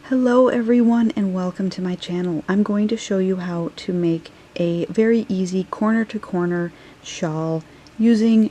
Hello everyone and welcome to my channel. I'm going to show you how to make a very easy corner-to-corner shawl using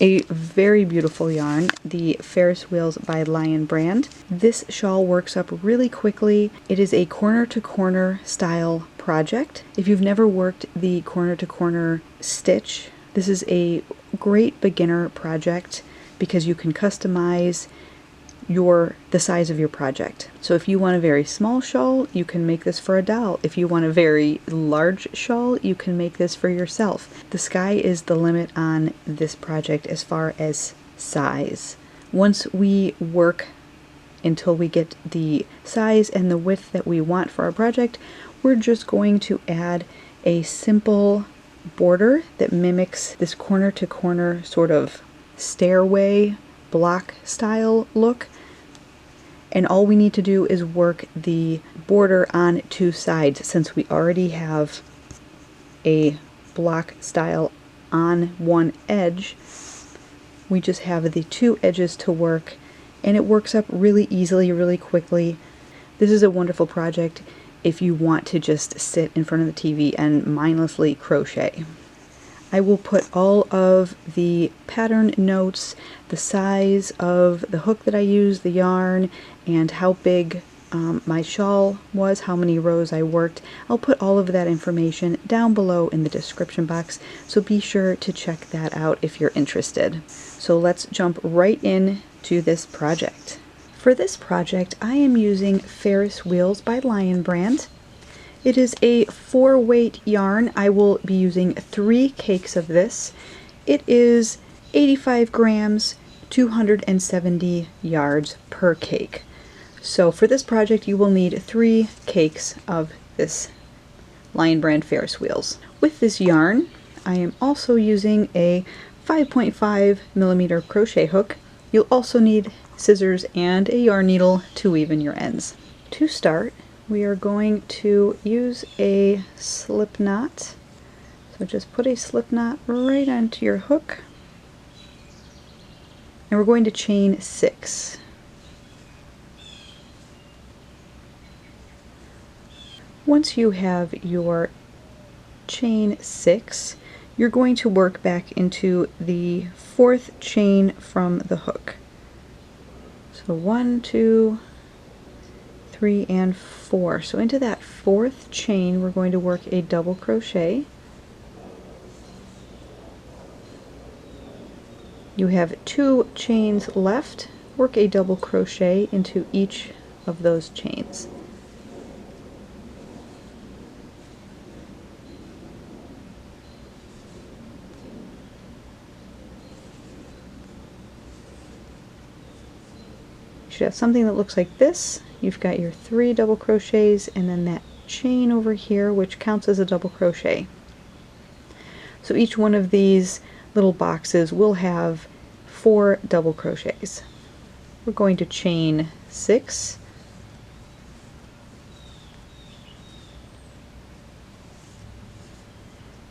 a very beautiful yarn, the Ferris Wheels by Lion Brand. This shawl works up really quickly. It is a corner-to-corner style project. If you've never worked the corner-to-corner stitch, this is a great beginner project because you can customize the size of your project. So if you want a very small shawl, you can make this for a doll. If you want a very large shawl, you can make this for yourself. The sky is the limit on this project as far as size. Once we work until we get the size and the width that we want for our project, we're just going to add a simple border that mimics this corner-to-corner sort of stairway block style look. And all we need to do is work the border on two sides. Since we already have a block style on one edge, we just have the two edges to work, and it works up really easily, really quickly. This is a wonderful project if you want to just sit in front of the TV and mindlessly crochet. I will put all of the pattern notes, the size of the hook that I used, the yarn, and how big my shawl was, how many rows I worked. I'll put all of that information down below in the description box, so be sure to check that out if you're interested. So let's jump right into this project. For this project, I am using Ferris Wheels by Lion Brand. It is a 4-weight yarn. I will be using 3 cakes of this. It is 85 grams, 270 yards per cake. So for this project you will need 3 cakes of this Lion Brand Ferris Wheels. With this yarn, I am also using a 5.5 millimeter crochet hook. You'll also need scissors and a yarn needle to weave in your ends. To start, we are going to use a slip knot. So just put a slip knot right onto your hook, and we're going to chain 6. Once you have your chain 6, you're going to work back into the 4th chain from the hook. So 1, 2, 3, and 4. So into that 4th chain we're going to work a double crochet. You have 2 chains left. Work a double crochet into each of those chains. You should have something that looks like this. You've got your 3 double crochets and then that chain over here, which counts as a double crochet. So each one of these little boxes will have 4 double crochets. We're going to chain 6,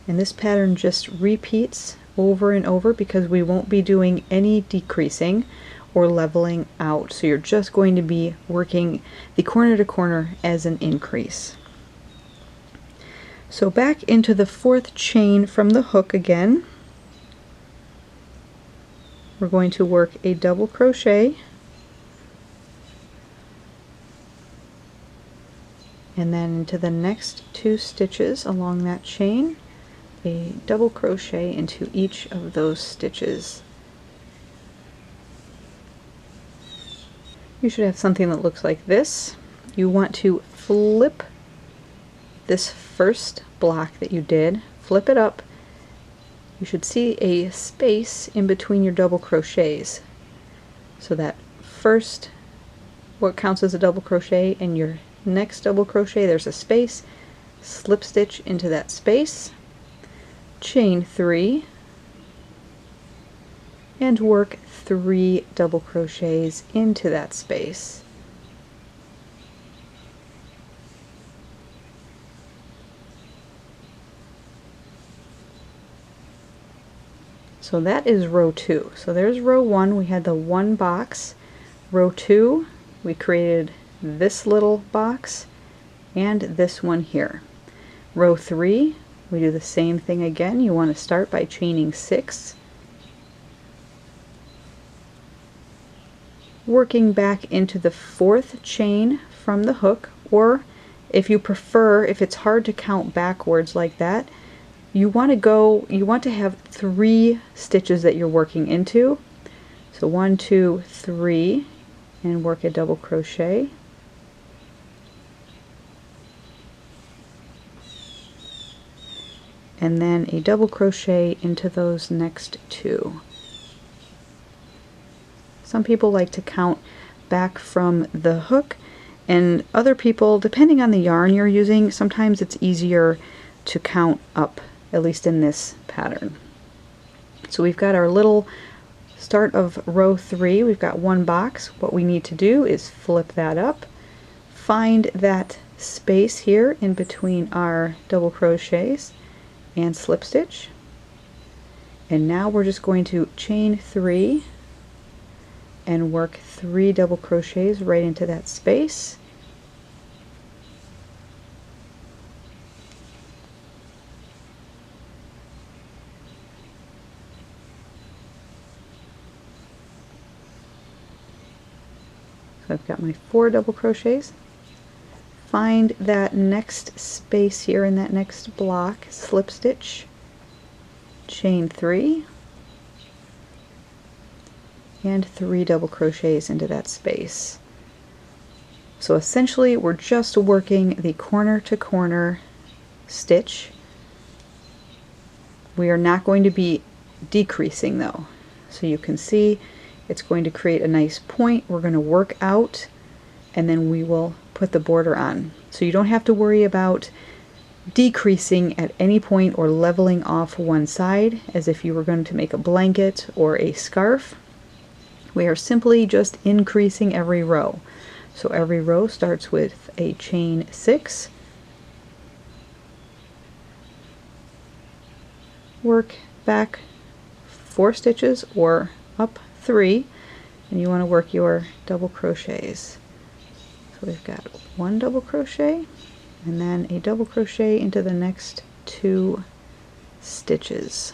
and this pattern just repeats over and over because we won't be doing any decreasing or leveling out. So you're just going to be working the corner to corner as an increase. So back into the 4th chain from the hook again. We're going to work a double crochet, and then into the next 2 stitches along that chain, a double crochet into each of those stitches. You should have something that looks like this. You want to flip this first block that you did, flip it up. You should see a space in between your double crochets. So that first, what counts as a double crochet, and your next double crochet, there's a space. Slip stitch into that space, chain 3, and work 3 double crochets into that space. So that is row 2. So there's row 1, we had the 1 box. Row 2, we created this little box and this one here. Row 3, we do the same thing again. You want to start by chaining 6, working back into the 4th chain from the hook, or if you prefer, if it's hard to count backwards like that, you want to have 3 stitches that you're working into. So 1, 2, 3, and work a double crochet. And then a double crochet into those next 2. Some people like to count back from the hook, and other people, depending on the yarn you're using, sometimes it's easier to count up, at least in this pattern. So we've got our little start of row 3, we've got 1 box. What we need to do is flip that up, find that space here in between our double crochets, and slip stitch. And now we're just going to chain 3 and work 3 double crochets right into that space. So I've got my 4 double crochets. Find that next space here in that next block, slip stitch, chain 3, and 3 double crochets into that space. So essentially we're just working the corner to corner stitch. We are not going to be decreasing though. So you can see it's going to create a nice point. We're going to work out and then we will put the border on. So you don't have to worry about decreasing at any point or leveling off one side as if you were going to make a blanket or a scarf. We are simply just increasing every row. So every row starts with a chain 6, work back 4 stitches or up 3, and you want to work your double crochets. So we've got 1 double crochet and then a double crochet into the next 2 stitches.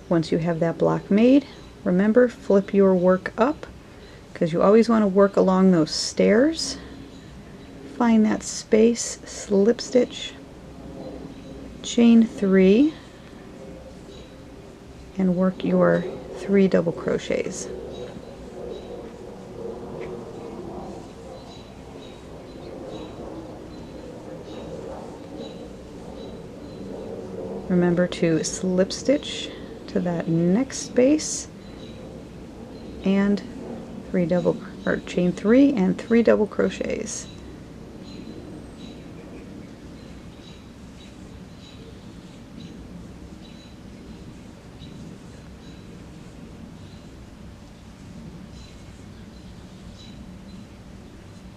Once you have that block made, remember, flip your work up because you always want to work along those stairs. Find that space, slip stitch, chain 3, and work your 3 double crochets. Remember to slip stitch to that next space and chain 3 and 3 double crochets.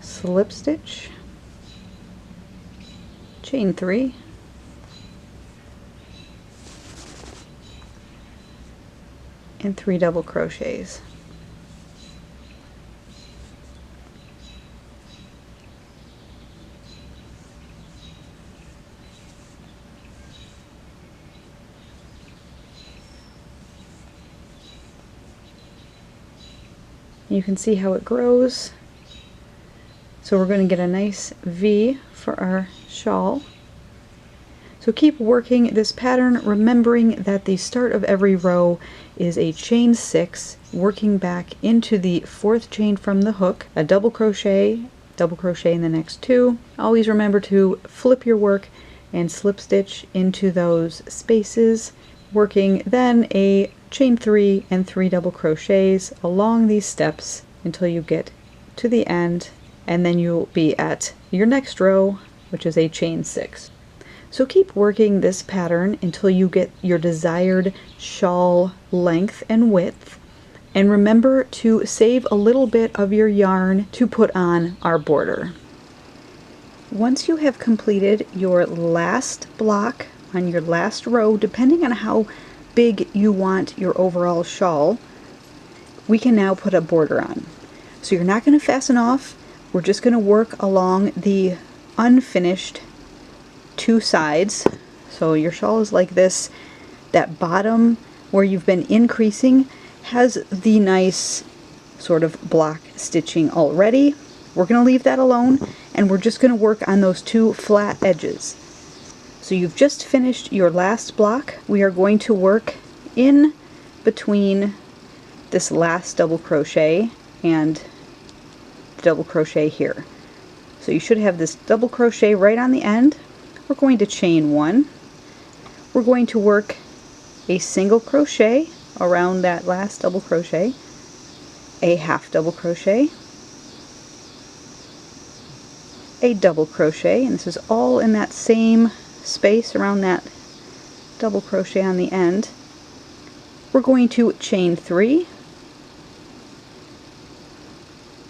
Slip stitch, chain 3, and 3 double crochets. You can see how it grows. So we're going to get a nice V for our shawl. So keep working this pattern, remembering that the start of every row is a chain 6, working back into the 4th chain from the hook, a double crochet in the next 2. Always remember to flip your work and slip stitch into those spaces, working then a chain 3 and 3 double crochets along these steps until you get to the end, and then you'll be at your next row, which is a chain 6. So keep working this pattern until you get your desired shawl length and width, and remember to save a little bit of your yarn to put on our border. Once you have completed your last block on your last row, depending on how big you want your overall shawl, we can now put a border on. So you're not going to fasten off, we're just going to work along the unfinished two sides. So your shawl is like this. That bottom where you've been increasing has the nice sort of block stitching already. We're going to leave that alone, and we're just going to work on those two flat edges. So you've just finished your last block. We are going to work in between this last double crochet and the double crochet here. So you should have this double crochet right on the end. We're going to chain one. We're going to work a single crochet around that last double crochet, a half double crochet, a double crochet, and this is all in that same space around that double crochet on the end. We're going to chain three,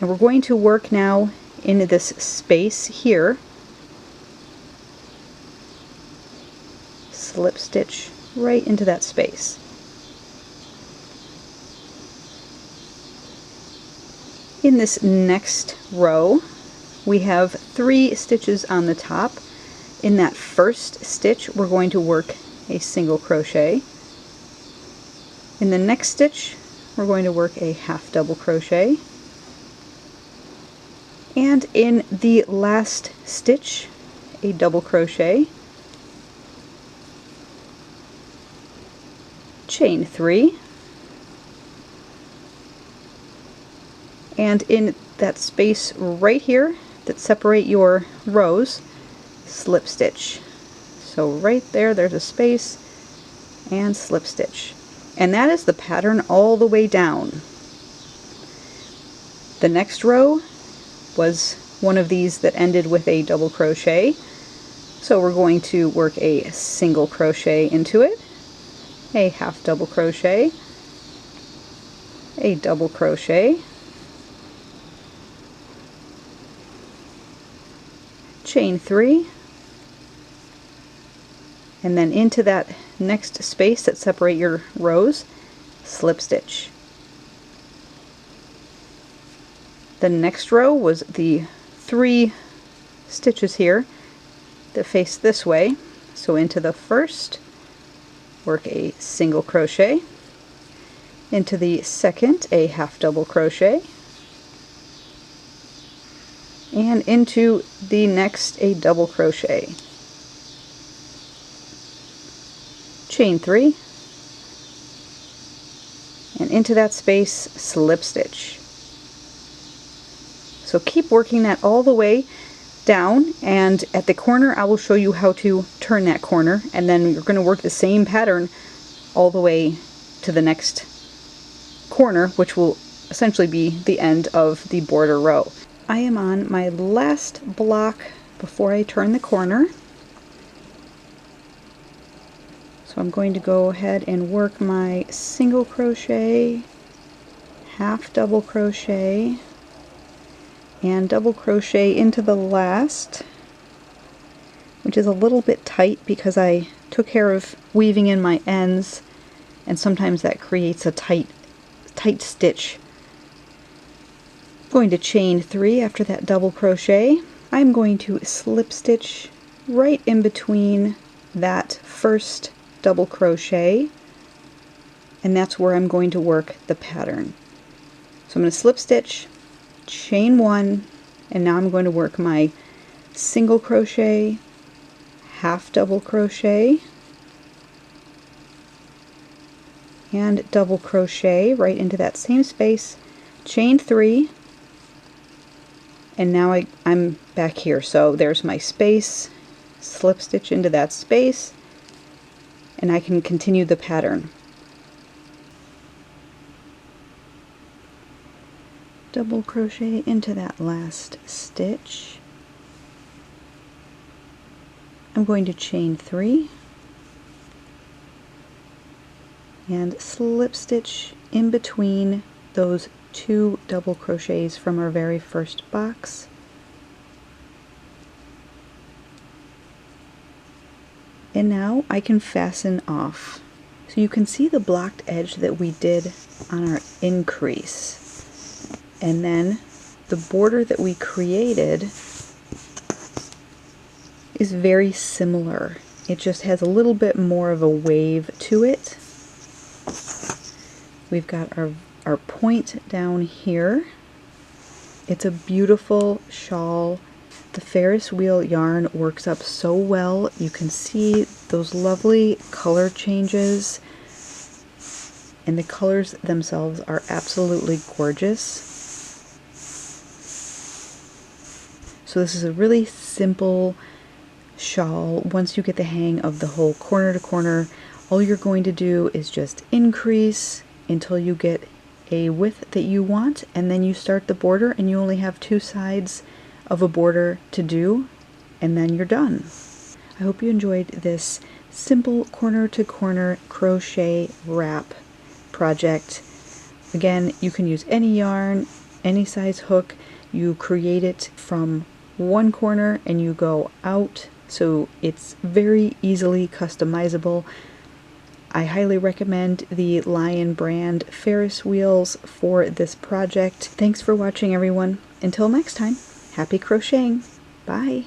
and we're going to work now into this space here, slip stitch right into that space. In this next row, we have 3 stitches on the top. In that first stitch, we're going to work a single crochet. In the next stitch, we're going to work a half double crochet. And in the last stitch, a double crochet, chain 3, and in that space right here that separate your rows, slip stitch. So right there, there's a space and slip stitch. And that is the pattern all the way down. The next row was one of these that ended with a double crochet. So we're going to work a single crochet into it, a half double crochet, a double crochet, chain 3, and then into that next space that separate your rows, slip stitch. The next row was the 3 stitches here that face this way. So into the first, work a single crochet, into the second, a half double crochet, and into the next, a double crochet, chain 3, and into that space, slip stitch. So keep working that all the way down, and at the corner I will show you how to turn that corner, and then you're going to work the same pattern all the way to the next corner, which will essentially be the end of the border row. I am on my last block before I turn the corner. So I'm going to go ahead and work my single crochet, half double crochet, and double crochet into the last, which is a little bit tight because I took care of weaving in my ends, and sometimes that creates a tight stitch. I'm going to chain 3 after that double crochet. I'm going to slip stitch right in between that first double crochet, and that's where I'm going to work the pattern. So I'm going to slip stitch, chain 1, and now I'm going to work my single crochet, half double crochet, and double crochet right into that same space, chain 3, and now I'm back here. So there's my space, slip stitch into that space, and I can continue the pattern. Double crochet into that last stitch. I'm going to chain 3 and slip stitch in between those 2 double crochets from our very first box. And now I can fasten off. So you can see the blocked edge that we did on our increase. And then the border that we created is very similar. It just has a little bit more of a wave to it. We've got our point down here. It's a beautiful shawl. The Ferris wheel yarn works up so well. You can see those lovely color changes, and the colors themselves are absolutely gorgeous. So this is a really simple shawl. Once you get the hang of the whole corner to corner, all you're going to do is just increase until you get a width that you want, and then you start the border, and you only have 2 sides of a border to do, and then you're done. I hope you enjoyed this simple corner to corner crochet wrap project. Again, you can use any yarn, any size hook. You create it from one corner and you go out, so it's very easily customizable. I highly recommend the Lion Brand Ferris Wheels for this project. Thanks for watching, everyone. Until next time, happy crocheting. Bye.